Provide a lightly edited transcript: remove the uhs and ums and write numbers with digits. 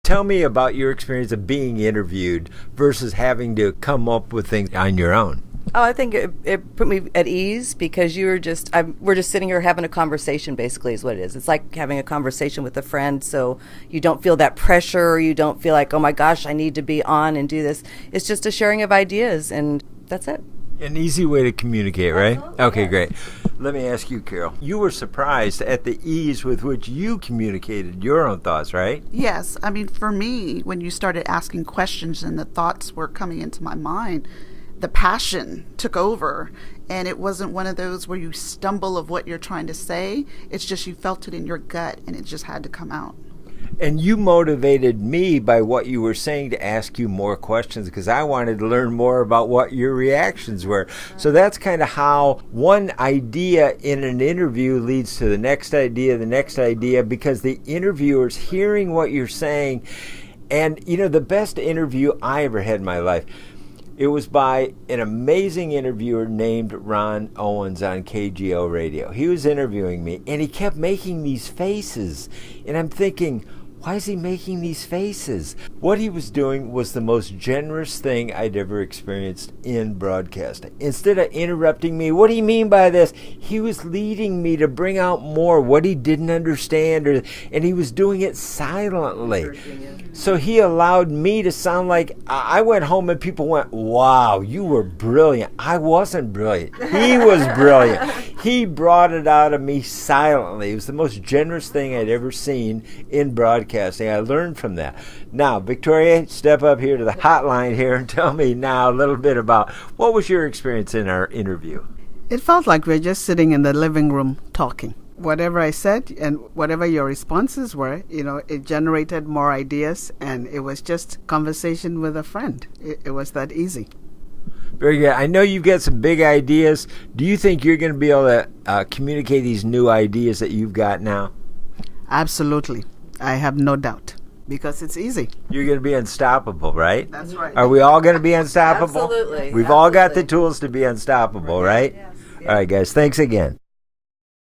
Tell me about your experience of being interviewed versus having to come up with things on your own. Oh, I think it put me at ease because we're just sitting here having a conversation, basically, is what it is. It's like having a conversation with a friend, so you don't feel that pressure, or you don't feel like, oh my gosh, I need to be on and do this. It's just a sharing of ideas, and that's it. An easy way to communicate, right? Absolutely. Okay, great. Let me ask you, Carol. You were surprised at the ease with which you communicated your own thoughts, right? Yes. I mean, for me, when you started asking questions and the thoughts were coming into my mind, the passion took over, and it wasn't one of those where you stumble of what you're trying to say. It's just you felt it in your gut, and it just had to come out. And you motivated me by what you were saying to ask you more questions because I wanted to learn more about what your reactions were. So that's kind of how one idea in an interview leads to the next idea, because the interviewer's hearing what you're saying. And, you know, the best interview I ever had in my life, it was by an amazing interviewer named Ron Owens on KGO Radio. He was interviewing me, and he kept making these faces. And I'm thinking, why is he making these faces? What he was doing was the most generous thing I'd ever experienced in broadcasting. Instead of interrupting me, what do you mean by this? He was leading me to bring out more what he didn't understand, and he was doing it silently. So he allowed me to sound like I went home and people went, wow, you were brilliant. I wasn't brilliant. He was brilliant. He brought it out of me silently. It was the most generous thing I'd ever seen in broadcasting. I learned from that. Now, Victoria, step up here to the hotline here and tell me now a little bit about what was your experience in our interview? It felt like we're just sitting in the living room talking. Whatever I said and whatever your responses were, you know, it generated more ideas, and it was just conversation with a friend. It was that easy. Very good. I know you've got some big ideas. Do you think you're going to be able to communicate these new ideas that you've got now? Absolutely. I have no doubt, because it's easy. You're going to be unstoppable, right? That's right. Are we all going to be unstoppable? Absolutely. We've all got the tools to be unstoppable, right? Yes. All right, guys. Thanks again.